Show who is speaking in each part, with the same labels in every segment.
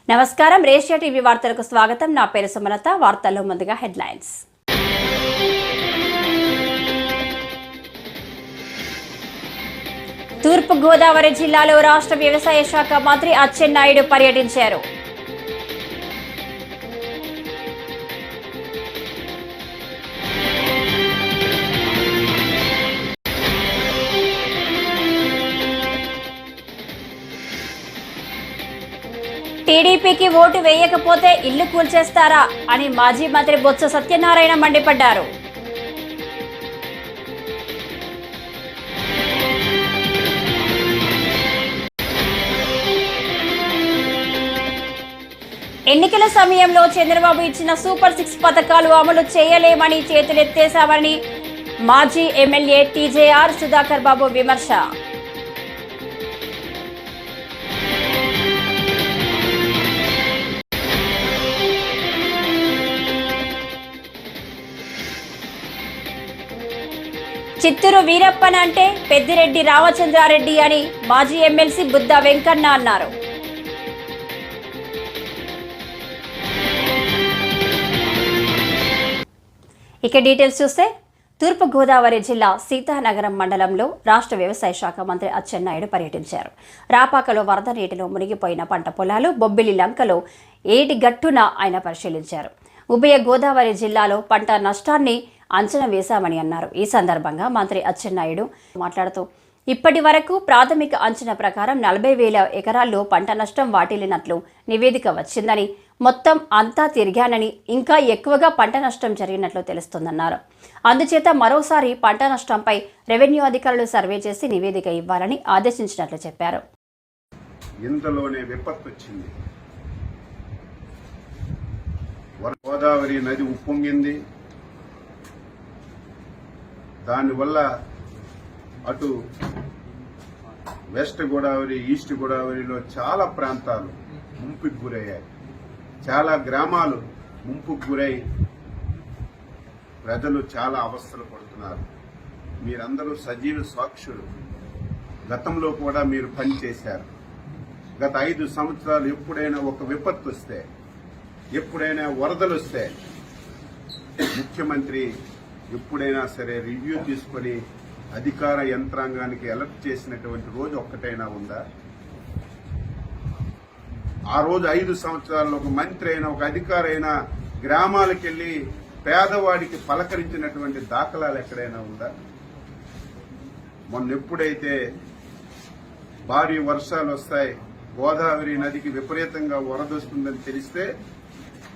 Speaker 1: నమస్కారం రేషియా టీవీ వార్తలకు స్వాగతం. నా పేరు సుమలత. వార్తల్లో ముందుగా హెడ్లైన్స్. తూర్పు గోదావరి జిల్లాలో రాష్ట్ర వ్యవసాయ శాఖ మంత్రి అచ్చెన్నాయుడు పర్యటించారు. టీడీపీకి ఓటు వేయకపోతే ఇల్లు కూల్చేస్తారా అని మాజీ మంత్రి బొత్స సత్యనారాయణ మండిపడ్డారు. ఎన్నికల సమయంలో చంద్రబాబు ఇచ్చిన సూపర్ 6 పథకాలు అమలు చేయలేమని చేతులెత్తేశామని మాజీ ఎమ్మెల్యే టీజేఆర్ సుధాకర్ బాబు విమర్శ. చిత్తూరు వీరప్పన్ అంటే పెద్దిరెడ్డి రామచంద్రారెడ్డి అని మాజీ ఎమ్మెల్సీ బుద్ధ వెంకన్న అన్నారు. ఇక డీటెయిల్స్ చూస్తే తూర్పు గోదావరి జిల్లా సీతానగరం మండలంలో రాష్ట్ర వ్యవసాయ శాఖ మంత్రి అచ్చెన్నాయుడు పర్యటించారు. రాపాకలో వరద నీటిలో మునిగిపోయిన పంట పొలాలు, బొబ్బిలి లంకలో ఏటి గట్టున ఆయన పరిశీలించారు. ఉభయ గోదావరి జిల్లాలో పంట నష్టాన్ని అంచనా వేశామని అన్నారు. ఈ సందర్భంగా మంత్రి అచ్చెన్నాయుడు మాట్లాడుతూ ఇప్పటి వరకు ప్రాథమిక అంచనా ప్రకారం 40,000 ఎకరాల్లో పంట నష్టం వాటిల్లినట్లు నివేదిక వచ్చిందని, మొత్తం అంతా తిరిగానని, ఇంకా ఎక్కువగా పంట నష్టం జరిగినట్లు తెలుస్తోందన్నారు. అందుచేత మరోసారి పంట నష్టంపై రెవెన్యూ అధికారులు సర్వే చేసి నివేదిక ఇవ్వాలని ఆదేశించినట్లు చెప్పారు.
Speaker 2: ఇంతలోనే విపత్తు వచ్చింది. గోదావరి నది ఉప్పొంగింది. దానివల్ల అటు వెస్ట్ గోదావరి, ఈస్ట్ గోదావరిలో చాలా ప్రాంతాలు ముంపుకు గురయ్యాయి. చాలా గ్రామాలు ముంపుకు గురై ప్రజలు చాలా అవస్థలు పడుతున్నారు. మీరందరూ సజీవ సాక్షులు. గతంలో కూడా మీరు పనిచేశారు. గత 5 సంవత్సరాలు ఎప్పుడైనా ఒక విపత్తు వస్తే, ఎప్పుడైనా వరదలు వస్తే ముఖ్యమంత్రి ఎప్పుడైనా సరే రివ్యూ తీసుకుని అధికార యంత్రాంగానికి అలర్ట్ చేసినటువంటి రోజు ఒక్కటైనా ఉందా? ఆ రోజు 5 సంవత్సరాల్లో ఒక మంత్రి అయినా, ఒక అధికారి అయినా గ్రామాలకు వెళ్లి పేదవాడికి పలకరించినటువంటి దాఖలాలు ఎక్కడైనా ఉందా? మొన్న ఎప్పుడైతే భారీ వర్షాలు వస్తాయి, గోదావరి నదికి విపరీతంగా వరదొస్తుందని తెలిస్తే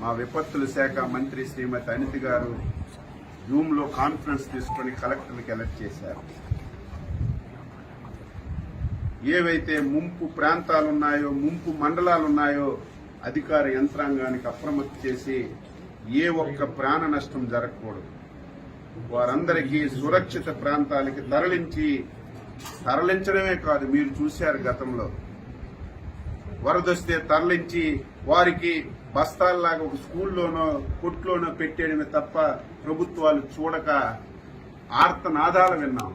Speaker 2: మా విపత్తుల శాఖ మంత్రి శ్రీమతి అనిత గారు జూమ్ లో కాన్ఫరెన్స్ తీసుకుని కలెక్టర్కి అలర్ట్ చేశారు. ఏవైతే ముంపు ప్రాంతాలున్నాయో, ముంపు మండలాలున్నాయో అధికార యంత్రాంగానికి అప్రమత్తం చేసి ఏ ఒక్క ప్రాణ నష్టం జరగకూడదు, వారందరికీ సురక్షిత ప్రాంతాలకి తరలించడమే కాదు, మీరు చూశారు గతంలో వరదొస్తే తరలించి వారికి బస్తాల్లాగా ఒక స్కూల్లోనో కొట్లోనో పెట్టేయడమే తప్ప ప్రభుత్వాలు చూడక ఆర్తనాదాలు విన్నాం.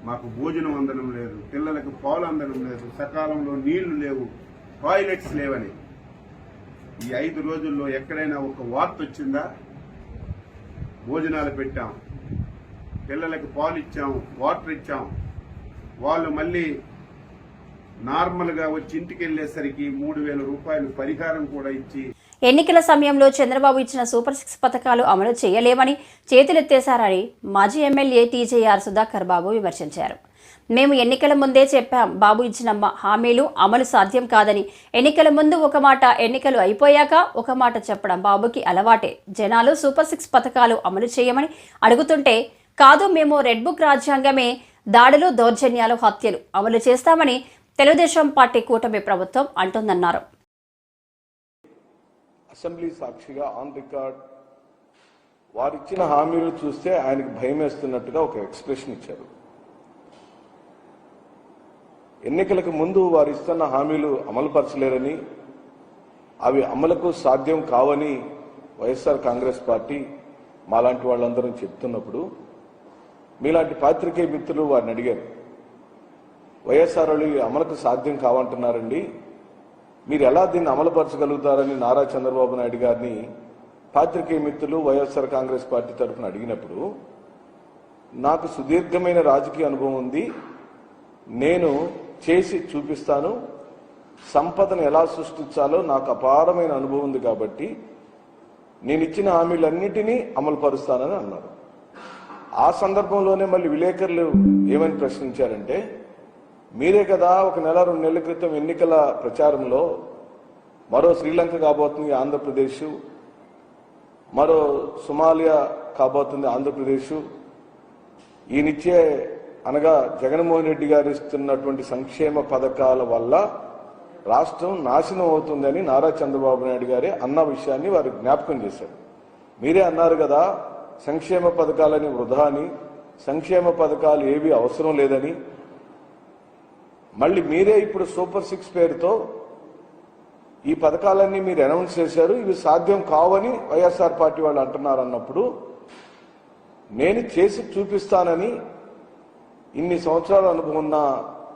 Speaker 2: మాకు భోజనం అందడం లేదు, పిల్లలకు పాలు అందడం లేదు, సకాలంలో నీళ్లు లేవు, టాయిలెట్స్ లేవని. ఈ 5 రోజుల్లో ఎక్కడైనా ఒక వార్త వచ్చిందా? భోజనాలు పెట్టాం, పిల్లలకు పాలు ఇచ్చాం, వాటర్ ఇచ్చాం, వాళ్ళు మళ్ళీ నార్మల్ గా వచ్చి ఇంటికి వెళ్లేసరికి 3,000 రూపాయలు పరిహారం కూడా ఇచ్చి.
Speaker 1: ఎన్నికల సమయంలో చంద్రబాబు ఇచ్చిన సూపర్ 6 పథకాలు అమలు చేయలేమని చేతులెత్తేశారని మాజీ ఎమ్మెల్యే టీజేఆర్ సుధాకర్ బాబు విమర్శించారు. మేము ఎన్నికల ముందే చెప్పాం, బాబు ఇచ్చిన హామీలు అమలు సాధ్యం కాదని. ఎన్నికల ముందు ఒక మాట, ఎన్నికలు అయిపోయాక ఒక మాట చెప్పడం బాబుకి అలవాటే. జనాలు సూపర్ 6 పథకాలు అమలు చేయమని అడుగుతుంటే, కాదు మేము రెడ్ బుక్ రాజ్యాంగమే, దాడులు, దౌర్జన్యాలు, హత్యలు అమలు చేస్తామని తెలుగుదేశం పార్టీ కూటమి ప్రభుత్వం అంటుందన్నారు.
Speaker 3: అసెంబ్లీ సాక్షిగా ఆన్ రికార్డ్ వారిచ్చిన హామీలు చూస్తే ఆయనకు భయం వేస్తున్నట్టుగా ఒక ఎక్స్ప్రెషన్ ఇచ్చారు. ఎన్నికలకు ముందు వారు ఇస్తున్న హామీలు అమలుపరచలేరని, అవి అమలుకు సాధ్యం కావని వైఎస్ఆర్ కాంగ్రెస్ పార్టీ మాలాంటి వాళ్ళందరూ చెప్తున్నప్పుడు మీలాంటి పాత్రికేయ మిత్రులు వారిని అడిగారు, వైఎస్ఆర్ అమలుకు సాధ్యం కావంటున్నారండి, మీరు ఎలా దీన్ని అమలుపరచగలుగుతారని నారా చంద్రబాబు నాయుడు గారిని పాత్రికేయ మిత్రులు వైఎస్ఆర్ కాంగ్రెస్ పార్టీ తరఫున అడిగినప్పుడు నాకు సుదీర్ఘమైన రాజకీయ అనుభవం ఉంది, నేను చేసి చూపిస్తాను, సంపదను ఎలా సృష్టించాలో నాకు అపారమైన అనుభవం ఉంది కాబట్టి నేను ఇచ్చిన హామీలన్నిటినీ అమలు పరుస్తానని అన్నారు. ఆ సందర్భంలోనే మళ్ళీ విలేకరులు ఏమని ప్రశ్నించారంటే, మీరే కదా 1 నెల 2 నెలల క్రితం ఎన్నికల ప్రచారంలో మరో శ్రీలంక కాబోతుంది ఆంధ్రప్రదేశ్, మరో సోమాలియా కాబోతుంది ఆంధ్రప్రదేశ్, ఈయనిచ్చే అనగా జగన్మోహన్ రెడ్డి గారు ఇస్తున్నటువంటి సంక్షేమ పథకాల వల్ల రాష్ట్రం నాశనం అవుతుందని నారా చంద్రబాబు నాయుడు గారే అన్న విషయాన్ని వారు జ్ఞాపకం చేశారు. మీరే అన్నారు కదా సంక్షేమ పథకాలని వృధా అని, సంక్షేమ పథకాలు ఏవి అవసరం లేదని. మళ్ళీ మీరే ఇప్పుడు సూపర్ 6 పేరుతో ఈ పథకాలన్నీ మీరు అనౌన్స్ చేశారు, ఇవి సాధ్యం కావని వైఎస్ఆర్ పార్టీ వాళ్ళు అంటున్నారు. అన్నప్పుడు నేను చేసి చూపిస్తానని ఇన్ని సంవత్సరాల అనుభవం ఉన్న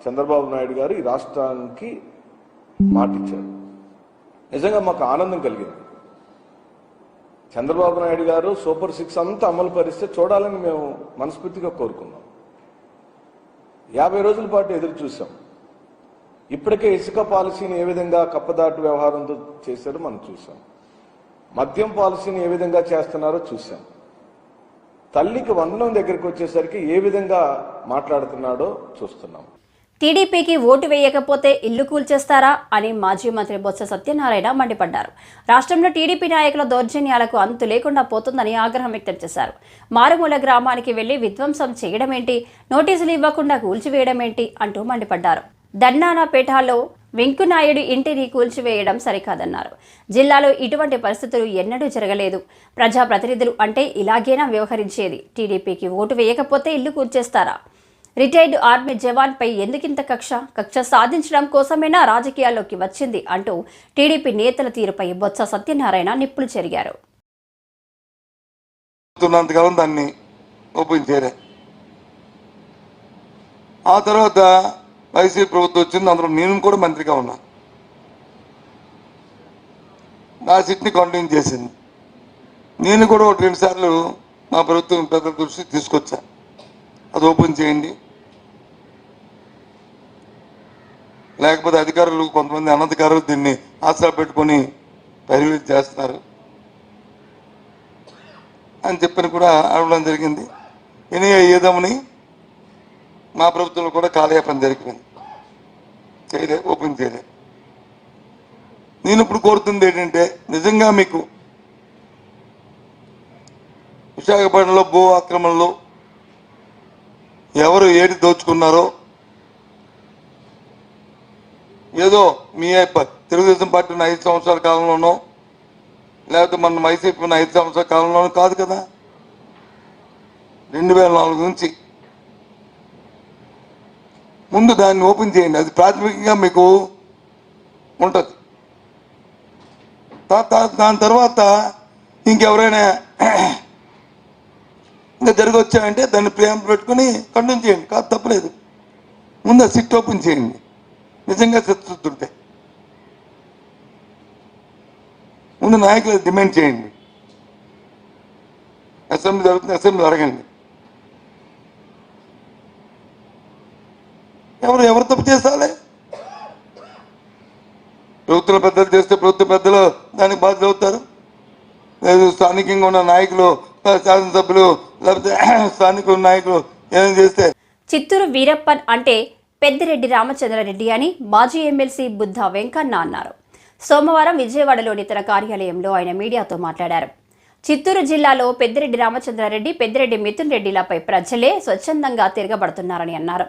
Speaker 3: చంద్రబాబు నాయుడు గారు ఈ రాష్ట్రానికి మాటిచ్చారు. నిజంగా మాకు ఆనందం కలిగింది. చంద్రబాబు నాయుడు గారు సూపర్ 6 అంతా అమలు పరిస్తే చూడాలని మేము మనస్ఫూర్తిగా కోరుకున్నాం. 50 రోజుల పాటు ఎదురు చూసాం. ఇప్పటికే ఇసుక పాలసీని ఏ విధంగా కప్పదాటు వ్యవహారంతో చేశారో మనం చూసాం. మద్యం పాలసీని ఏ విధంగా చేస్తున్నారో చూసాం. తల్లికి వందనం దగ్గరికి వచ్చేసరికి ఏ విధంగా మాట్లాడుతున్నాడో చూస్తున్నాం.
Speaker 1: టీడీపీకి ఓటు వేయకపోతే ఇల్లు కూల్చేస్తారా అని మాజీ మంత్రి బొత్స సత్యనారాయణ మండిపడ్డారు. రాష్ట్రంలో టీడీపీ నాయకుల దౌర్జన్యాలకు అంతు లేకుండా పోతుందని ఆగ్రహం వ్యక్తం చేశారు. మారుమూల గ్రామానికి వెళ్లి విధ్వంసం చేయడమేంటి, నోటీసులు ఇవ్వకుండా కూల్చివేయడమేంటి అంటూ మండిపడ్డారు. దన్నానాపేటలో వెంకునాయుడు ఇంటిని కూల్చివేయడం సరికాదన్నారు. జిల్లాలో ఇటువంటి పరిస్థితులు ఎన్నడూ జరగలేదు. ప్రజాప్రతినిధులు అంటే ఇలాగేనా వ్యవహరించేది? టీడీపీకి ఓటు వేయకపోతే ఇల్లు కూల్చేస్తారా? రిటైర్డ్ ఆర్మీ జవాన్ పై ఎందుకింత కక్ష సాధించడం కోసమేనా రాజకీయాల్లోకి వచ్చింది అంటూ టీడీపీ నేతల తీరుపై బొత్స సత్యనారాయణ నిప్పులు చెరిగారు.
Speaker 4: దాన్ని ఓపెన్ చేయలే. ఆ తర్వాత వైసీపీ ప్రభుత్వం వచ్చింది, అందులో నేను కూడా మంత్రిగా ఉన్నా. నా సిట్ని కంటిన్యూ చేసింది. నేను కూడా 1-2 సార్లు మా ప్రభుత్వం పెద్ద దృష్టి తీసుకొచ్చా, అది ఓపెన్ చేయండి, లేకపోతే అధికారులు కొంతమంది అనధికారులు దీన్ని ఆసరా పెట్టుకొని పరిమితి చేస్తున్నారు అని చెప్పని కూడా అడగడం జరిగింది. ఏదేమని మా ప్రభుత్వంలో కూడా కాలయాపన జరిగిపోయింది, చేయలే, ఓపెన్ చేయలే. నేను ఇప్పుడు కోరుతుంది ఏంటంటే, నిజంగా మీకు విశాఖపట్నంలో భూ ఆక్రమణలో ఎవరు ఏది దోచుకున్నారో, ఏదో మీ తెలుగుదేశం పార్టీ ఉన్న 5 సంవత్సరాల కాలంలోనో లేకపోతే మన వైసీపీ ఉన్న 5 సంవత్సరాల కాలంలోనో కాదు కదా, 2004 నుంచి ముందు దాన్ని ఓపెన్ చేయండి. అది ప్రాథమికంగా మీకు ఉంటుంది. దాని తర్వాత ఇంకెవరైనా ఇంకా జరిగి వచ్చాయంటే దాన్ని ప్రేమ పెట్టుకుని కంటిన్యూ చేయండి, కాదు తప్పలేదు. ముందు ఆ సిట్ ఓపెన్ చేయండి నిజంగా చిత్తశుద్ధి. ముందు నాయకులు డిమాండ్ చేయండి. అసెంబ్లీ జరుగుతుంది, అసెంబ్లీ అడగండి. ఎవరు తప్పు చేస్తాలే? ప్రభుత్వ పెద్దలు చేస్తే ప్రభుత్వ పెద్దలు దానికి బాధ్యత అవుతారు. లేదు స్థానికంగా ఉన్న నాయకులు, శాసనసభ్యులు లేకపోతే స్థానిక నాయకులు ఏం చేస్తే.
Speaker 1: చిత్తూరు వీరప్పన్ అంటే పెద్దిరెడ్డి రామచంద్రారెడ్డి అని మాజీ ఎమ్మెల్సీ బుద్ధ వెంకన్న అన్నారు. సోమవారం విజయవాడలోని తన కార్యాలయంలో ఆయన మీడియాతో మాట్లాడారు. చిత్తూరు జిల్లాలో పెద్దిరెడ్డి రామచంద్రారెడ్డి, పెద్దిరెడ్డి మిథున్ రెడ్డిలపై ప్రజలే స్వచ్ఛందంగా తిరగబడుతున్నారని అన్నారు.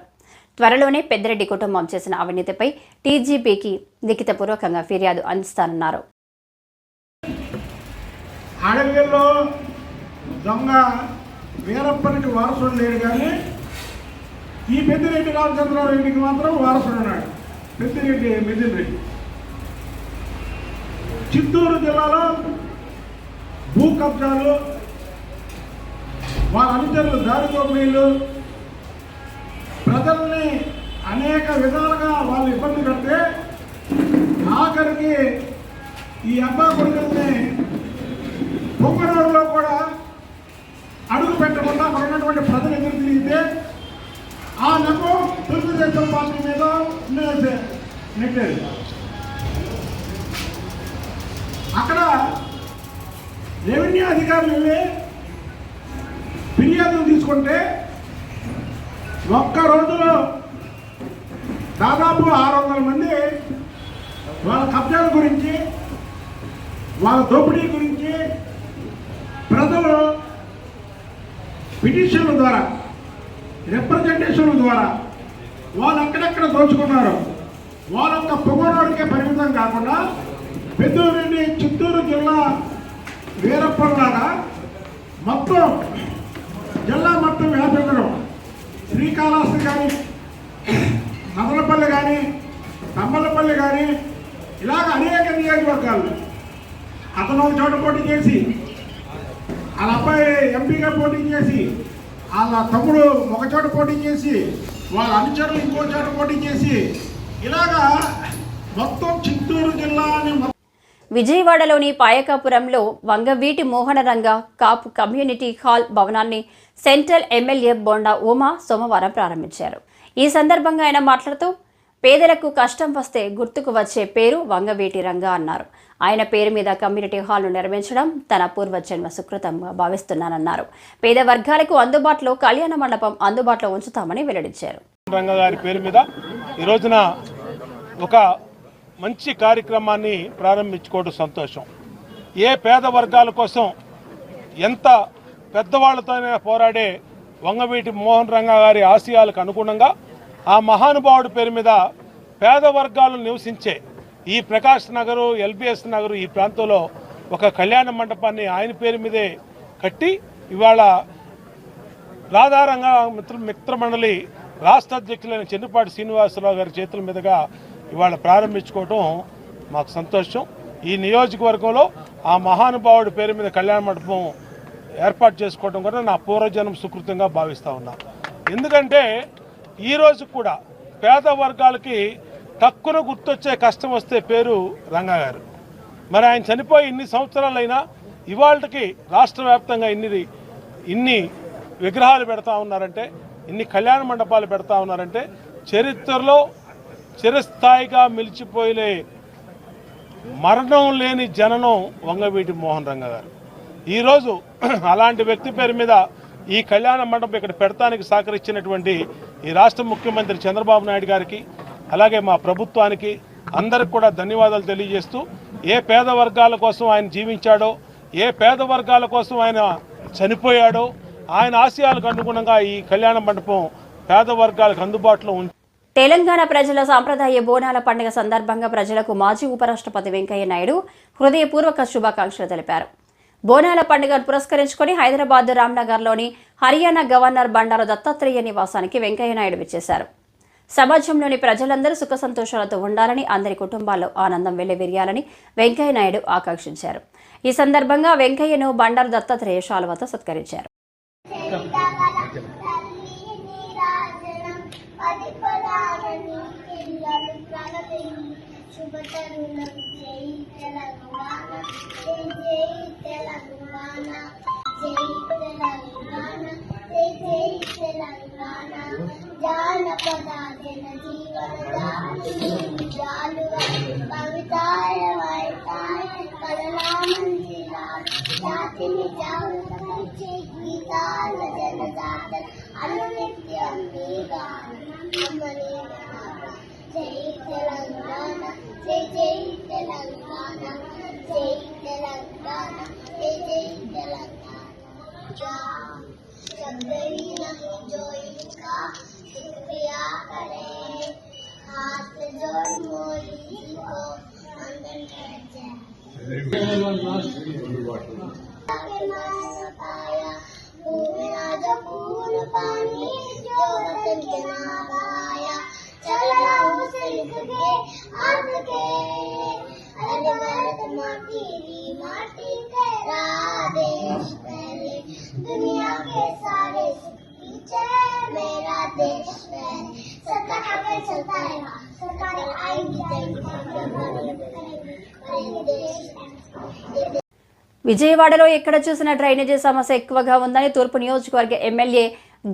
Speaker 1: త్వరలోనే పెద్దిరెడ్డి కుటుంబం చేసిన అవినీతిపై టీజీపీకి లిఖితపూర్వకంగా ఫిర్యాదు అందిస్తానన్నారు.
Speaker 5: అడవిలో దొంగ వీరప్పనికి వారసుడు లేడు, కానీ ఈ పెద్దిరెడ్డి రామచంద్రారెడ్డికి మాత్రం వారసుడు ఉన్నాడు, పెద్దిరెడ్డి మిథున్ రెడ్డి. చిత్తూరు జిల్లాలో భూ కబ్జాలు, వాళ్ళ అనుచరులు దారి దోపిడీలు, ప్రజల్ని అనేక విధాలుగా వాళ్ళు ఇబ్బంది పెడితే ఆ ఆఖరికి ఈ అబ్బా కొడుకుల్ని పొంగనూరులో కూడా అడుగు పెట్టకుండా అక్కడ ఉన్నటువంటి ప్రజలు ఎదురు తిరిగితే ఆ నమ్ము తెలుగుదేశం పార్టీ మీద నెట్టారు. అక్కడ రెవెన్యూ అధికారులు వెళ్ళి ఫిర్యాదులు తీసుకుంటే ఒక్క రోజులో దాదాపు 600 మంది వాళ్ళ కబ్జాల గురించి, వాళ్ళ దోపిడీ గురించి ప్రజలు పిటిషన్ల ద్వారా, రిప్రజెంటేషన్ల ద్వారా వాళ్ళు ఎక్కడెక్కడ దోచుకున్నారు, వాళ్ళొక్క పొగోడికే పరిమితం కాకుండా పెద్దూరెడ్డి చిత్తూరు జిల్లా వీరప్పలాగా మొత్తం జిల్లా మొత్తం వ్యాపించడం, శ్రీకాళహస్తి కానీ, మదనపల్లి కానీ, తమ్మలపల్లి కానీ, ఇలాగ అనేక నియోజకవర్గాలు అతను ఒక చోట పోటీ చేసి, వాళ్ళ అబ్బాయి ఎంపీగా పోటీ చేసి, వాళ్ళ తమ్ముడు ఒక చోట పోటీ చేసి, వాళ్ళ అనుచరులు ఇంకో చోట పోటీ చేసి, ఇలాగా మొత్తం చిత్తూరు జిల్లాని
Speaker 1: విజయవాడలోని పాయకాపురంలో వంగవీటి మోహనరంగ కాపు కమ్యూనిటీ హాల్ భవనాన్ని సెంట్రల్ ఎమ్మెల్యే బొండా ఉమా సోమవారం ప్రారంభించారు. ఈ సందర్భంగా ఆయన మాట్లాడుతూ పేదలకు కష్టం వస్తే గుర్తుకు వచ్చే పేరు వంగవీటి రంగ అన్నారు. ఆయన పేరు మీద కమ్యూనిటీ హాల్ను నిర్మించడం తన పూర్వజన్మ సుకృతంగా భావిస్తున్నానన్నారు. పేద వర్గాలకు అందుబాటులో కళ్యాణ మండపం అందుబాటులో ఉంచుతామని వెల్లడించారు.
Speaker 6: రంగ గారి పేరు మీద ఈ రోజున ఒక మంచి కార్యక్రమాన్ని ప్రారంభించుకోవడం సంతోషం. ఏ పేద వర్గాల కోసం ఎంత పెద్దవాళ్లతోనే పోరాడే వంగవీటి మోహన్ రంగ గారి ఆశయాలకు అనుగుణంగా ఆ మహానుభావుడి పేరు మీద పేద వర్గాలు నివసించే ఈ ప్రకాష్ నగరు, ఎల్బిఎస్ నగరు ఈ ప్రాంతంలో ఒక కళ్యాణ మండపాన్ని ఆయన పేరు మీదే కట్టి ఇవాళ రాధారంగ మిత్ర మండలి రాష్ట్ర అధ్యక్షులైన చెన్నుపాటి శ్రీనివాసరావు గారి చేతుల మీదుగా ఇవాళ ప్రారంభించుకోవటం మాకు సంతోషం. ఈ నియోజకవర్గంలో ఆ మహానుభావుడి పేరు మీద కళ్యాణ మండపం ఏర్పాటు చేసుకోవడం కూడా నా పూర్వజన్మ సుకృతంగా భావిస్తూ ఉన్నా. ఎందుకంటే ఈరోజు కూడా పేద వర్గాలకి తక్కువ గుర్తొచ్చే కష్టం వస్తే పేరు రంగా గారు. మరి ఆయన చనిపోయి ఇన్ని సంవత్సరాలైనా ఇవాళకి రాష్ట్ర వ్యాప్తంగా ఇన్ని విగ్రహాలు పెడతా ఉన్నారంటే, ఇన్ని కళ్యాణ మండపాలు పెడతా ఉన్నారంటే చరిత్రలో చిరస్థాయిగా మిలిచిపోయే మరణం లేని జననం వంగవీటి మోహన్ రంగ గారు. ఈరోజు అలాంటి వ్యక్తి పేరు మీద ఈ కళ్యాణ మండపం ఇక్కడ పెడతానికి సహకరించినటువంటి ఈ రాష్ట్ర ముఖ్యమంత్రి చంద్రబాబు నాయుడు గారికి, అలాగే మా ప్రభుత్వానికి అందరికి కూడా ధన్యవాదాలు తెలియజేస్తూ, ఏ పేద వర్గాల కోసం ఆయన జీవించాడో, ఏ పేద వర్గాల కోసం ఆయన చనిపోయాడో, ఆయన ఆశయాలకు అనుగుణంగా ఈ కళ్యాణ మండపం పేద వర్గాలకు అందుబాటులో ఉంది.
Speaker 1: తెలంగాణ ప్రజల సాంప్రదాయ బోనాల పండుగ సందర్భంగా ప్రజలకు మాజీ ఉపరాష్ట్రపతి వెంకయ్య నాయుడు హృదయపూర్వక శుభాకాంక్షలు తెలిపారు. బోనాల పండుగను పురస్కరించుకుని హైదరాబాద్ రామ్నగర్లోని హర్యానా గవర్నర్ బండారు దత్తాత్రేయ నివాసానికి వెంకయ్య నాయుడు విచ్చేశారు. సమాజంలోని ప్రజలందరూ సుఖ సంతోషాలతో ఉండాలని, అందరి కుటుంబాల్లో ఆనందం వెల్లివిరియాలని వెంకయ్య నాయుడు ఆకాంక్షించారు. ఈ సందర్భంగా వెంకయ్యను బండారు దత్తాత్రేయ శాలువాతో సత్కరించారు.
Speaker 7: दुनिया के सारे पीछे मेरा देश है। सबका कैंपेन चलता रहेगा। सरकार आएगी जाएगी,
Speaker 1: విజయవాడలో ఎక్కడ చూసినా డ్రైనేజీ సమస్య ఎక్కువగా ఉందని తూర్పు నియోజకవర్గ ఎమ్మెల్యే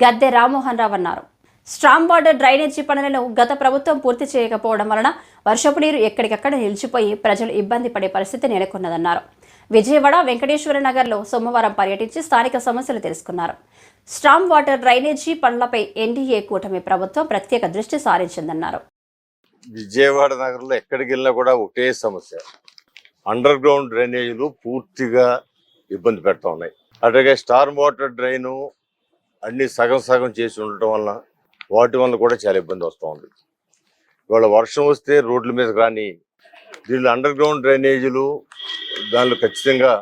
Speaker 1: గద్దె రామ్మోహన్ రావు అన్నారు. స్ట్రామ్ వాటర్ డ్రైనేజీ పనులను గత ప్రభుత్వం పూర్తి చేయకపోవడం వలన వర్షపు నీరు ఎక్కడికక్కడ నిలిచిపోయి ప్రజలు ఇబ్బంది పడే పరిస్థితి నెలకొన్నదన్నారు. విజయవాడ వెంకటేశ్వర నగర్లో సోమవారం పర్యటించి స్థానిక సమస్యలు తెలుసుకున్నారు. స్ట్రామ్ వాటర్ డ్రైనేజీ పనులపై ఎన్డీఏ కూటమి ప్రభుత్వం ప్రత్యేక దృష్టి సారించిందన్నారు.
Speaker 8: విజయవాడ నగరంలో ఎక్కడికి వెళ్ళినా కూడా ఒకటే సమస్య, అండర్ గ్రౌండ్ డ్రైనేజీలు పూర్తిగా ఇబ్బంది పెడతా ఉన్నాయి. అట్లాగే స్టార్మ్ వాటర్ డ్రైను అన్ని సగం సగం చేసి ఉండటం వల్ల వాటి వల్ల కూడా చాలా ఇబ్బంది వస్తూ ఉంది. ఇవాళ వర్షం వస్తే రోడ్ల మీద కానీ దీనిలో అండర్ గ్రౌండ్ డ్రైనేజీలు దానిలో ఖచ్చితంగా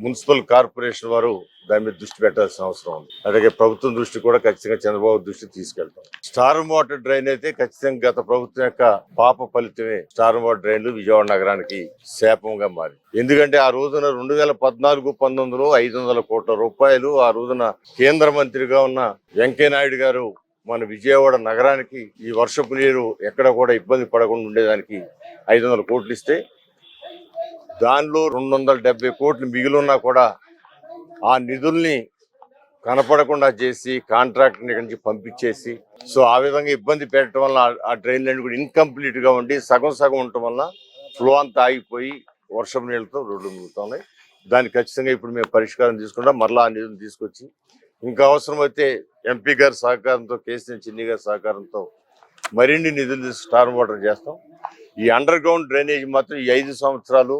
Speaker 8: మున్సిపల్ కార్పొరేషన్ వారు దాని మీద దృష్టి పెట్టాల్సిన అవసరం ఉంది. అలాగే ప్రభుత్వం దృష్టి కూడా ఖచ్చితంగా చంద్రబాబు దృష్టి తీసుకెళ్తాం. స్టార్మ్ వాటర్ డ్రైన్ అయితే ఖచ్చితంగా గత ప్రభుత్వం యొక్క పాప ఫలితమే స్టార్మ్ వాటర్ డ్రైన్లు విజయవాడ నగరానికి శాపంగా మారి. ఎందుకంటే ఆ రోజున 2014-19లో 500 కోట్ల రూపాయలు ఆ రోజున కేంద్ర మంత్రిగా ఉన్న వెంకయ్యనాయుడు గారు మన విజయవాడ నగరానికి ఈ వర్షపు నీరు ఎక్కడ కూడా ఇబ్బంది పడకుండా ఉండేదానికి 500 కోట్లు ఇస్తే దానిలో 270 కోట్లు మిగిలిన్నా కూడా ఆ నిధుల్ని కనపడకుండా చేసి కాంట్రాక్టర్ని ఇక్కడి నుంచి పంపించేసి, సో ఆ విధంగా ఇబ్బంది పెట్టడం వల్ల ఆ డ్రైన్లన్నీ కూడా ఇన్కంప్లీట్ గా ఉండి సగం సగం ఉండటం వల్ల ఫ్లో అంతా ఆగిపోయి వర్షం నీళ్ళతో రోడ్లు ముగుతున్నాయి. దానికి ఖచ్చితంగా ఇప్పుడు మేము పరిష్కారం తీసుకుంటాం. మరలా ఆ నిధులు తీసుకొచ్చి ఇంకా అవసరమైతే ఎంపీ గారి సహకారంతో, కేసీఆర్ చిన్ని గారి సహకారంతో మరిన్ని నిధులు స్టార్మ్ వాటర్ చేస్తాం. ఈ అండర్ గ్రౌండ్ డ్రైనేజ్ మాత్రం ఈ 5 సంవత్సరాలు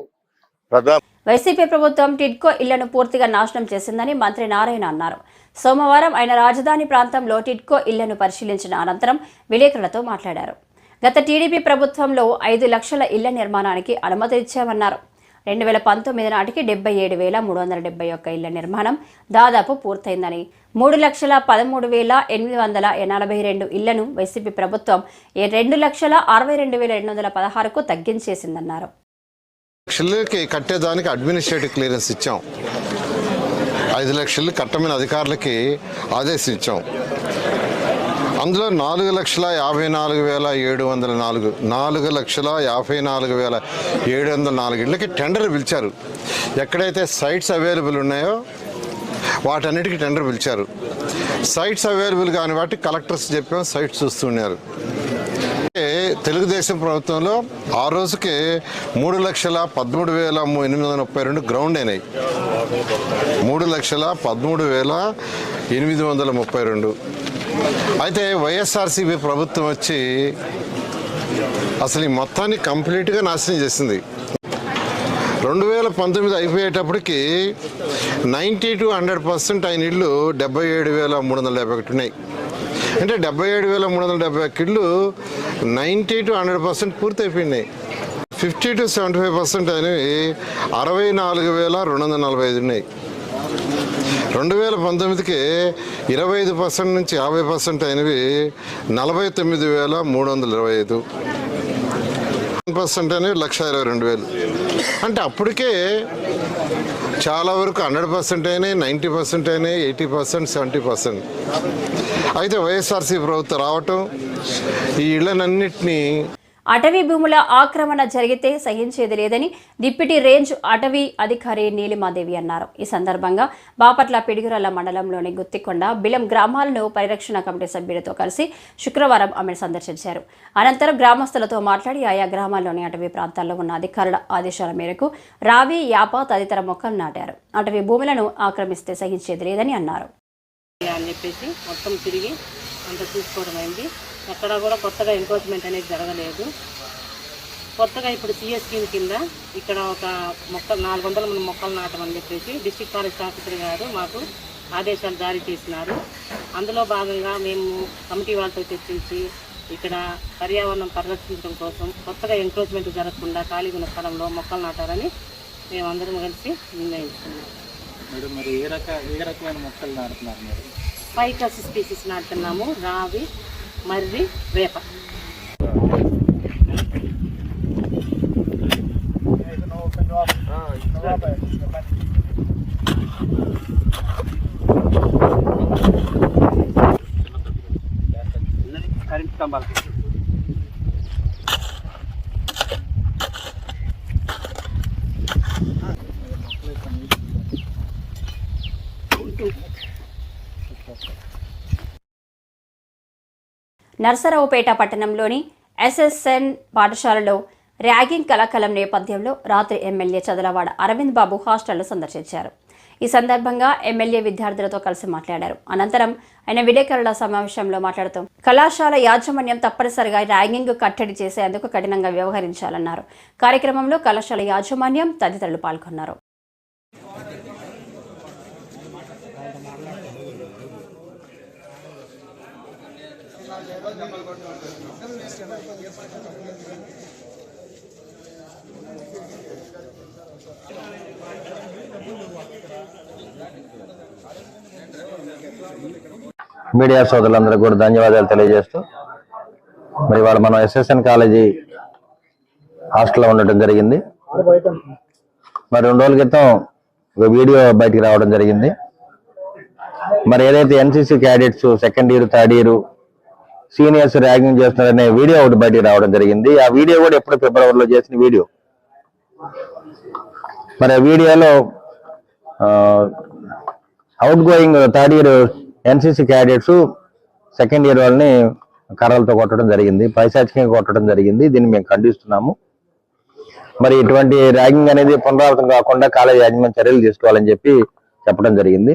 Speaker 1: వైసీపీ ప్రభుత్వం టిడ్కో ఇళ్లను పూర్తిగా నాశనం చేసిందని మంత్రి నారాయణ అన్నారు. సోమవారం ఆయన రాజధాని ప్రాంతంలో టిడ్కో ఇళ్లను పరిశీలించిన అనంతరం విలేకరులతో మాట్లాడారు. గత టీడీపీ ప్రభుత్వంలో 5 లక్షల ఇళ్ల నిర్మాణానికి అనుమతి ఇచ్చామన్నారు. 2019 నాటికి 77,371 ఇళ్ల నిర్మాణం దాదాపు పూర్తయిందని, 3,13,842 ఇళ్లను వైసీపీ ప్రభుత్వం 2,62,816కు తగ్గించేసిందన్నారు.
Speaker 9: లక్షలకి కట్టేదానికి అడ్మినిస్ట్రేటివ్ క్లియరెన్స్ ఇచ్చాం. 5 లక్షలు కట్టమని అధికారులకి ఆదేశించాం. అందులో 4,54,704 4,54,704 ఇళ్ళకి టెండర్ పిలిచారు. ఎక్కడైతే సైట్స్ అవైలబుల్ ఉన్నాయో వాటన్నిటికీ టెండర్ పిలిచారు. సైట్స్ అవైలబుల్ కాని వాటి కలెక్టర్స్ చెప్పాం, సైట్స్ చూస్తున్నారు. తెలుగుదేశం ప్రభుత్వంలో ఆ రోజుకి 3,13,832 గ్రౌండ్ అయినాయి. 3,13,832. అయితే వైఎస్ఆర్సీపీ ప్రభుత్వం వచ్చి అసలు ఈ మొత్తాన్ని కంప్లీట్గా నాశనం చేసింది. 2019 అయిపోయేటప్పటికి 90-100% అయిన ఇళ్ళు 77,351 ఉన్నాయి. అంటే 77,371 ఇళ్ళు 90-100% పూర్తి అయిపోయినాయి. 50-75% అయినవి 64,245 ఉన్నాయి. 2019కి 25% నుంచి 50% అయినవి 49,325. 1% అనేవి 1,22,000. అంటే అప్పటికే చాలా వరకు 100% అయినాయి, 90% అయినాయి, 80%, 70%. అయితే వైఎస్ఆర్సీ ప్రభుత్వం రావటం ఈ ఇళ్లనన్నింటినీ
Speaker 1: అటవీ భూముల ఆక్రమణ జరిగితే సహించేది లేదని డిప్యూటీ రేంజ్ అటవీ అధికారి నీలిమాదేవి అన్నారు. ఈ సందర్భంగా బాపట్ల పిడుగురాళ్ల మండలంలోని గుత్తికొండ, బిలం గ్రామాలను పరిరక్షణ కమిటీ సభ్యులతో కలిసి శుక్రవారం ఆమె సందర్శించారు. అనంతరం గ్రామస్తులతో మాట్లాడి ఆయా గ్రామాల్లోని అటవీ ప్రాంతాల్లో ఉన్న అధికారుల ఆదేశాల మేరకు రావి, యాప తదితర మొక్కలు నాటారు. అటవీ భూములను ఆక్రమిస్తే సహించేది లేదని అన్నారు.
Speaker 10: అని చెప్పేసి మొత్తం తిరిగి అంత చూసుకోవడం అయింది. ఎక్కడ కూడా కొత్తగా ఎంక్రోచ్మెంట్ అనేది జరగలేదు. కొత్తగా ఇప్పుడు సిఎస్ స్కీమ్ కింద ఇక్కడ ఒక 400 మంది మొక్కలు నాటమని చెప్పేసి డిస్ట్రిక్ట్ ఫారెస్ట్ ఆఫీసర్ గారు మాకు ఆదేశాలు జారీ చేసినారు. అందులో భాగంగా మేము కమిటీ వాళ్ళతో చర్చించి ఇక్కడ పర్యావరణం పరిరక్షించడం కోసం కొత్తగా ఎంక్రోచ్మెంట్ జరగకుండా ఖాళీగా ఉన్న స్థలంలో మొక్కలు నాటాలని మేమందరం కలిసి నిర్ణయించుకున్నాం.
Speaker 11: మరి ఏ రకమైన మొక్కలు నాటుతున్నారు మీరు?
Speaker 10: ఫైకస్ స్పీసీస్ నాటుతున్నాము. రావి, మర్రి, వేప.
Speaker 11: కరెంట్ స్తంభాలకి.
Speaker 1: నర్సరావుపేట పట్టణంలోని ఎస్ఎస్ఎన్ పాఠశాలలో ర్యాగింగ్ కలకలం నేపథ్యంలో రాత్రి ఎమ్మెల్యే చదలవాడ అరవింద్ బాబు హాస్టల్ను సందర్శించారు. ఈ సందర్భంగా ఎమ్మెల్యే విద్యార్థులతో కలిసి మాట్లాడారు. అనంతరం ఆయన విలేకరుల సమావేశంలో మాట్లాడుతూ కళాశాల యాజమాన్యం తప్పనిసరిగా ర్యాగింగ్ కట్టడి చేసేందుకు కఠినంగా వ్యవహరించాలన్నారు. కార్యక్రమంలో కళాశాల యాజమాన్యం తదితరులు పాల్గొన్నారు.
Speaker 12: మీడియా సోదరులందరూ కూడా ధన్యవాదాలు తెలియజేస్తూ మరి ఇవాళ మనం ఎస్ఎస్ఎన్ కాలేజీ హాస్టల్లో ఉండటం జరిగింది. మరి 2 రోజుల క్రితం ఒక వీడియో బయటికి రావడం జరిగింది. మరి ఏదైతే NCC cadets second year third year seniors ragging చేస్తున్నారనే వీడియో ఒకటి బయటికి రావడం జరిగింది. ఆ వీడియో కూడా ఎప్పుడు ఫిబ్రవరిలో చేసిన వీడియో. మరి ఆ వీడియోలో out going third year NCC cadets second year వాళ్ళని కర్రలతో కొట్టడం జరిగింది, పైశాచికంగా కొట్టడం జరిగింది. దీన్ని మేము ఖండిస్తున్నాము. మరి ఇటువంటి ర్యాగింగ్ అనేది పునరావృతం కాకుండా కాలేజీ యాజమాన్యం చర్యలు తీసుకోవాలని చెప్పి చెప్పడం జరిగింది.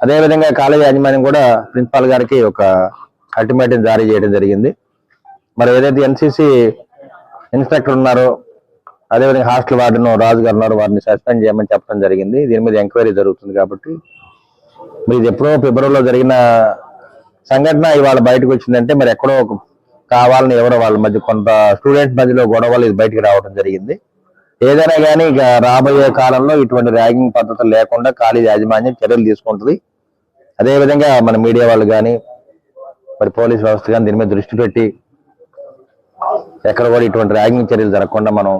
Speaker 12: అదేవిధంగా కాలేజీ యాజమాన్యం కూడా ప్రిన్సిపాల్ గారికి ఒక అల్టిమేటం జారీ చేయడం జరిగింది. మరి ఏదైతే ఎన్సీసీ ఇన్స్పెక్టర్ ఉన్నారో అదేవిధంగా హాస్టల్ వార్డెన్ రాజు గారు ఉన్నారు, వారిని సస్పెండ్ చేయమని చెప్పడం జరిగింది. దీని మీద ఎంక్వైరీ జరుగుతుంది. కాబట్టి మరి ఇది ఎప్పుడో ఫిబ్రవరిలో జరిగిన సంఘటన ఇవాళ బయటకు వచ్చిందంటే మరి ఎక్కడో కావాలని ఎవరో వాళ్ళ మధ్య కొంత స్టూడెంట్స్ మధ్యలో గొడవలు ఇది బయటకు రావడం జరిగింది. ఏదైనా కానీ ఇక రాబోయే కాలంలో ఇటువంటి ర్యాగింగ్ పద్ధతులు లేకుండా కాలేజీ యాజమాన్యం చర్యలు తీసుకుంటుంది. అదేవిధంగా మన మీడియా వాళ్ళు కానీ మరి పోలీస్ వ్యవస్థ కానీ దీని మీద దృష్టి పెట్టి ఎక్కడ కూడా ఇటువంటి ర్యాగింగ్ చర్యలు జరగకుండా మనం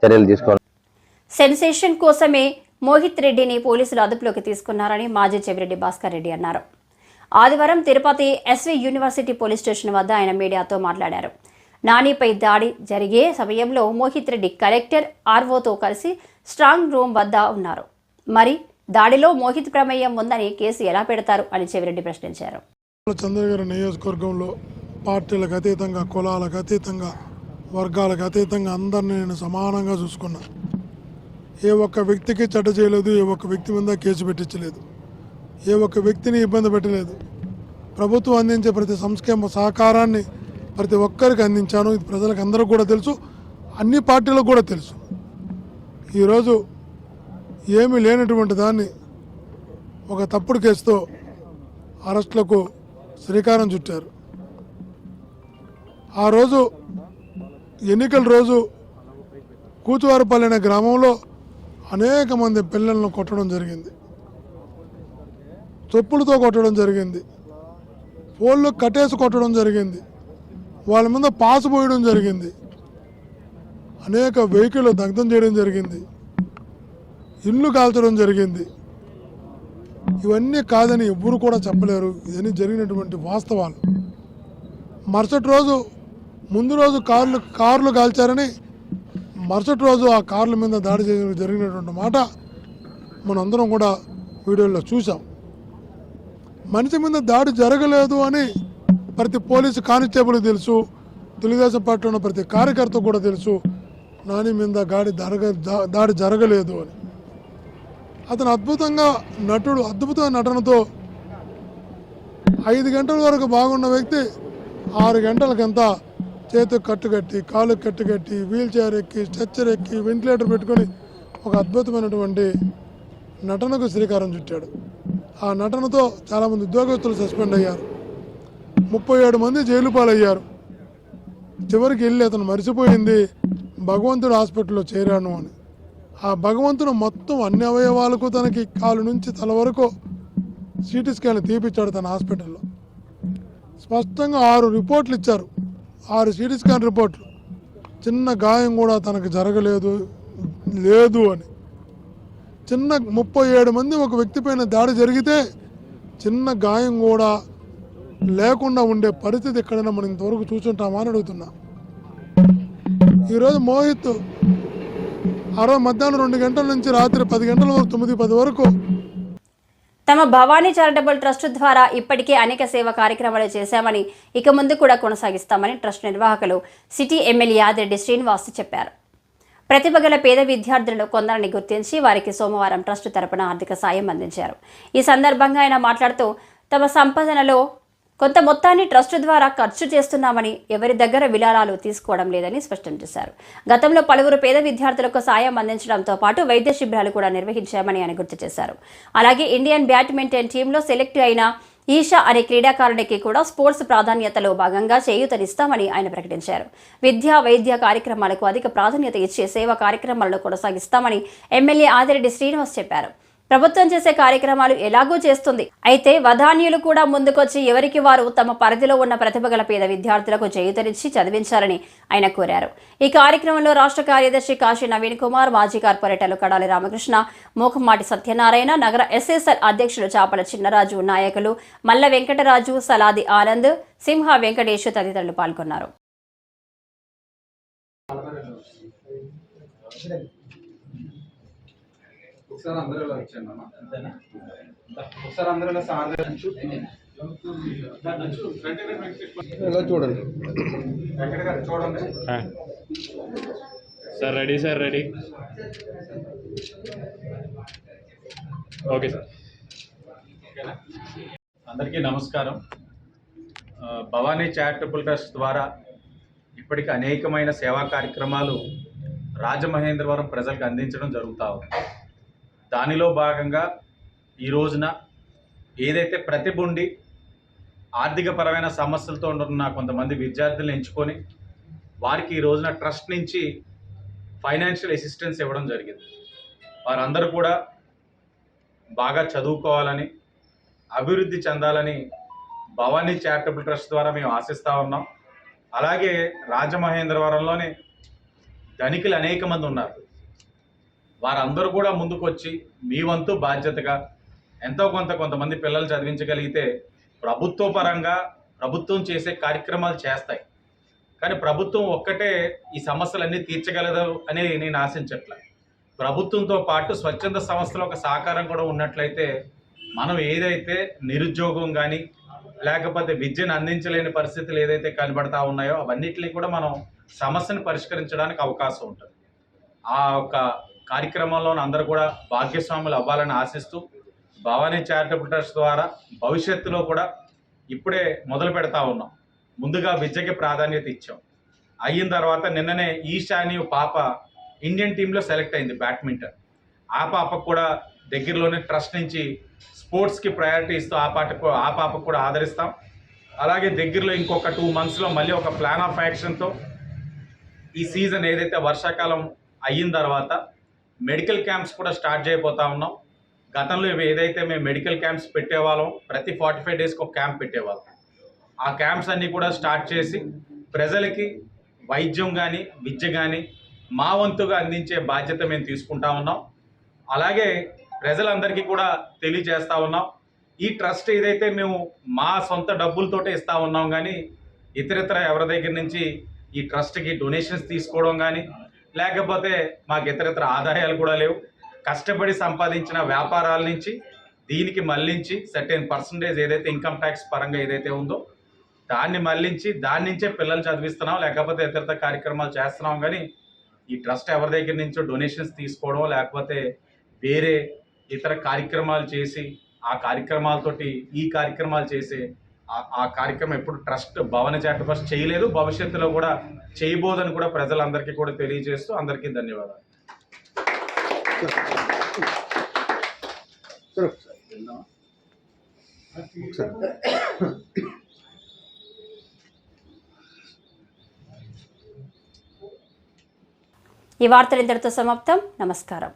Speaker 12: చర్యలు తీసుకోవాలి.
Speaker 1: సెన్సేషన్ కోసమే మోహిత్ రెడ్డిని పోలీసులు అదుపులోకి తీసుకున్నారని మాజీ చెవిరెడ్డి భాస్కర్ రెడ్డి అన్నారు. ఆదివారం Tirupati SV university police station వద్ద ఆయన మీడియాతో మాట్లాడారు. నానిపై దాడి జరిగే సమయంలో మోహిత్ రెడ్డి కలెక్టర్ ఆర్వోతో కలిసి స్ట్రాంగ్ రూమ్ వద్ద ఉన్నారు. మరి దాడిలో మోహిత్ ప్రమేయం ఉందని కేసు ఎలా పెడతారు అని చెవిరెడ్డి ప్రశ్నించారు.
Speaker 5: చంద్రగిరి నియోజకవర్గంలో పార్టీలకు అతీతంగా, కులాలకు అతీతంగా, వర్గాలకు అతీతంగా అందరినీ నేను సమానంగా చూసుకున్నా. ఏ ఒక్క వ్యక్తికి చెడ్డ చేయలేదు, ఏ ఒక్క వ్యక్తి మీద కేసు పెట్టించలేదు, ఏ ఒక్క వ్యక్తిని ఇబ్బంది పెట్టలేదు. ప్రభుత్వం అందించే ప్రతి సంక్షేమ సహకారాన్ని ప్రతి ఒక్కరికి అందించాను. ఇది ప్రజలకు అందరికీ కూడా తెలుసు, అన్ని పార్టీలకు కూడా తెలుసు. ఈరోజు ఏమీ లేనటువంటి దాన్ని ఒక తప్పుడు కేసుతో అరెస్టులకు శ్రీకారం చుట్టారు. ఆ రోజు ఎన్నికల రోజు కూచువారిపల్లి అనే గ్రామంలో అనేక మంది పిల్లలను కొట్టడం జరిగింది, చెప్పులతో కొట్టడం జరిగింది, పోళ్ళు కట్టేసి కొట్టడం జరిగింది, వాళ్ళ మీద పాసు పోయడం జరిగింది, అనేక వెహికల్ దగ్ధం చేయడం జరిగింది, ఇల్లు కాల్చడం జరిగింది. ఇవన్నీ కాదని ఎవ్వరు కూడా చెప్పలేరు. ఇవన్నీ జరిగినటువంటి వాస్తవాలు. మరుసటి రోజు ముందు రోజు కార్లు కాల్చారని మరుసటి రోజు ఆ కార్ల మీద దాడి జరిగినటువంటి మాట మనందరం కూడా వీడియోలో చూసాం. మనిషి మీద దాడి జరగలేదు అని ప్రతి పోలీసు కానిస్టేబుల్ తెలుసు, తెలుగుదేశం పార్టీలో ఉన్న ప్రతి కార్యకర్త కూడా తెలుసు నాని మీద దాడి జరగలేదు అని. అతను అద్భుతంగా అద్భుతమైన నటనతో 5 గంటల వరకు బాగున్న వ్యక్తి 6 గంటలకంతా చేతికి కట్టుకట్టి, కాలుకి కట్టుకట్టి, వీల్ చైర్ ఎక్కి, స్ట్రెచ్చర్ ఎక్కి, వెంటిలేటర్ పెట్టుకొని ఒక అద్భుతమైనటువంటి నటనకు శ్రీకారం చుట్టాడు. ఆ నటనతో చాలామంది ఉద్యోగస్తులు సస్పెండ్ అయ్యారు, 37 మంది జైలు పాలయ్యారు. చివరికి వెళ్ళి అతను మరిచిపోయింది భగవంతుడు హాస్పిటల్లో చేరాను అని. ఆ భగవంతుడు మొత్తం అన్ని అవయవాలకు తనకి కాలు నుంచి తల వరకు సిటీ స్కాన్ తీపిచ్చాడు తన హాస్పిటల్లో. స్పష్టంగా 6 రిపోర్ట్లు ఇచ్చారు, 6 సిటీ స్కాన్ రిపోర్ట్లు. చిన్న గాయం కూడా తనకు జరగలేదు అని. చిన్న 37 మంది ఒక వ్యక్తి పైన దాడి జరిగితే చిన్న గాయం కూడా లేకుండా ఉండే పరిస్థితి ఎక్కడైనా మనం ఇంతవరకు చూసుంటామా అని అడుగుతున్నా. ఈరోజు మోహిత్ ఆ రోజు మధ్యాహ్నం 2 గంటల నుంచి రాత్రి 10 గంటల వరకు 9-10 వరకు
Speaker 1: తమ భవానీ చారిటబుల్ ట్రస్ట్ ద్వారా ఇప్పటికే అనేక సేవా కార్యక్రమాలు చేశామని, ఇక ముందు కూడా కొనసాగిస్తామని ట్రస్ట్ నిర్వాహకులు సిటీ ఎమ్మెల్యే యాదిరెడ్డి శ్రీనివాస్ చెప్పారు. ప్రతిభ గల పేద విద్యార్థులను కొందరిని గుర్తించి వారికి సోమవారం ట్రస్ట్ తరపున ఆర్థిక సాయం అందించారు. ఈ సందర్భంగా ఆయన మాట్లాడుతూ తమ సంపాదనలో కొంత మొత్తాన్ని ట్రస్ట్ ద్వారా ఖర్చు చేస్తున్నామని, ఎవరి దగ్గర విరాళాలు తీసుకోవడం లేదని స్పష్టం చేశారు. గతంలో పలువురు పేద విద్యార్థులకు సాయం అందించడంతో పాటు వైద్య శిబిరాలు కూడా నిర్వహించామని ఆయన గుర్తు చేశారు. అలాగే ఇండియన్ బ్యాడ్మింటన్ టీంలో సెలెక్ట్ అయిన ఈషా అనే క్రీడాకారుడికి కూడా స్పోర్ట్స్ ప్రాధాన్యతలో భాగంగా చేయూతనిస్తామని ఆయన ప్రకటించారు. విద్యా వైద్య కార్యక్రమాలకు అధిక ప్రాధాన్యత ఇచ్చే సేవా కార్యక్రమాలను కొనసాగిస్తామని ఎమ్మెల్యే ఆదిరెడ్డి శ్రీనివాస్ చెప్పారు. ప్రభుత్వం చేసే కార్యక్రమాలు ఎలాగూ చేస్తుంది, అయితే వదాన్యులు కూడా ముందుకొచ్చి ఎవరికి వారు తమ పరిధిలో ఉన్న ప్రతిభ గల పేద విద్యార్థులకు చేయూతనిచ్చి చదివించాలని ఆయన కోరారు. ఈ కార్యక్రమంలో రాష్ట్ర కార్యదర్శి కాశీ నవీన్ కుమార్, మాజీ కార్పొరేటర్లు కడాలి రామకృష్ణ, మోకమాటి సత్యనారాయణ, నగర ఎస్ఎస్ఎల్ అధ్యక్షులు చాపల చిన్నరాజు, నాయకులు మల్ల వెంకటరాజు, సలాది ఆనంద్, సింహ వెంకటేష్ తదితరులు పాల్గొన్నారు.
Speaker 11: ఒకసారి అందరూ వచ్చాను ఒకసారి అందరూ సార్
Speaker 9: చూడండి
Speaker 11: చూడండి
Speaker 13: sir ready sir ready okay sir. అందరికీ నమస్కారం. భవానీ చారిటబుల్ ట్రస్ట్ ద్వారా ఇప్పటికి అనేకమైన సేవా కార్యక్రమాలు రాజమహేంద్రవరం ప్రజలకు అందించడం జరుగుతూ ఉంది. దానిలో భాగంగా ఈ రోజున ఏదైతే ప్రతిభ ఉండి ఆర్థికపరమైన సమస్యలతో ఉన్న కొంతమంది విద్యార్థులను ఎంచుకొని వారికి ఈ రోజున ట్రస్ట్ నుంచి ఫైనాన్షియల్ అసిస్టెన్స్ ఇవ్వడం జరిగింది. వారందరూ కూడా బాగా చదువుకోవాలని, అభివృద్ధి చెందాలని భవానీ చారిటబుల్ ట్రస్ట్ ద్వారా మేము ఆశిస్తూ ఉన్నాం. అలాగే రాజమహేంద్రవరంలోనే ధనికులు అనేక మంది ఉన్నారు. వారందరూ కూడా ముందుకొచ్చి మీ వంతు బాధ్యతగా ఎంతో కొంతమంది పిల్లలు చదివించగలిగితే ప్రభుత్వ పరంగా ప్రభుత్వం చేసే కార్యక్రమాలు చేస్తాయి. కానీ ప్రభుత్వం ఒక్కటే ఈ సమస్యలన్నీ తీర్చగలదు అని నేను ఆశించట్లే. ప్రభుత్వంతో పాటు స్వచ్ఛంద సంస్థల ఒక సహకారం కూడా ఉన్నట్లయితే మనం ఏదైతే నిరుద్యోగం కానీ లేకపోతే విద్యను అందించలేని పరిస్థితులు ఏదైతే కనబడతా ఉన్నాయో అవన్నిటిని కూడా మనం సమస్యను పరిష్కరించడానికి అవకాశం ఉంటుంది. ఆ ఒక కార్యక్రమంలో అందరూ కూడా భాగ్యస్వాములు అవ్వాలని ఆశిస్తూ భవానీ చారిటబుల్ ట్రస్ట్ ద్వారా భవిష్యత్తులో కూడా ఇప్పుడే మొదలు పెడతా ఉన్నాం. ముందుగా విద్యకి ప్రాధాన్యత ఇచ్చాం. అయిన తర్వాత నిన్ననే ఈషా అని పాప ఇండియన్ టీంలో సెలెక్ట్ అయింది బ్యాడ్మింటన్. ఆ పాపకు కూడా దగ్గరలోనే ట్రస్ట్ నుంచి స్పోర్ట్స్కి ప్రయారిటీ ఇస్తూ ఆ పాపకు కూడా ఆదరిస్తాం. అలాగే దగ్గరలో ఇంకొక 2 monthsలో మళ్ళీ ఒక ప్లాన్ ఆఫ్ యాక్షన్తో ఈ సీజన్ ఏదైతే వర్షాకాలం అయిన తర్వాత మెడికల్ క్యాంప్స్ కూడా స్టార్ట్ చేయబోతా ఉన్నాం. గతంలో ఏదైతే మేము మెడికల్ క్యాంప్స్ పెట్టేవాళ్ళం, ప్రతి 45 daysకి ఒక క్యాంప్ పెట్టేవాళ్ళం. ఆ క్యాంప్స్ అన్నీ కూడా స్టార్ట్ చేసి ప్రజలకి వైద్యం కానీ విద్య కానీ మా వంతుగా అందించే బాధ్యత మేము తీసుకుంటా ఉన్నాం. అలాగే ప్రజలందరికీ కూడా తెలియజేస్తూ ఉన్నాం, ఈ ట్రస్ట్ ఏదైతే మేము మా సొంత డబ్బులతోటే ఇస్తూ ఉన్నాం కానీ ఇతరితర ఎవరి దగ్గర నుంచి ఈ ట్రస్ట్కి డొనేషన్స్ తీసుకోవడం కానీ లేకపోతే మాకు ఇతరితర ఆదాయాలు కూడా లేవు. కష్టపడి సంపాదించిన వ్యాపారాల నుంచి దీనికి మళ్లించి సర్టెన్ పర్సంటేజ్ ఏదైతే ఇన్కమ్ ట్యాక్స్ పరంగా ఏదైతే ఉందో దాన్ని మళ్లించి దాని నుంచే పిల్లలు చదివిస్తున్నాం, లేకపోతే ఇతరితర కార్యక్రమాలు చేస్తున్నాం. కానీ ఈ ట్రస్ట్ ఎవరి దగ్గర నుంచో డొనేషన్స్ తీసుకోవడం లేకపోతే వేరే ఇతర కార్యక్రమాలు చేసి ఆ కార్యక్రమాలతోటి ఈ కార్యక్రమాలు చేసి ఆ కార్యక్రమం ఎప్పుడు ట్రస్ట్ భవానీ చారిటబుల్ ట్రస్ట్ చేయలేదు, భవిష్యత్తులో కూడా చేయబోదని కూడా ప్రజలందరికీ కూడా తెలియజేస్తూ అందరికీ ధన్యవాదాలు.
Speaker 1: ఈ వార్తలు ఇంతటితో సమాప్తం. నమస్కారం.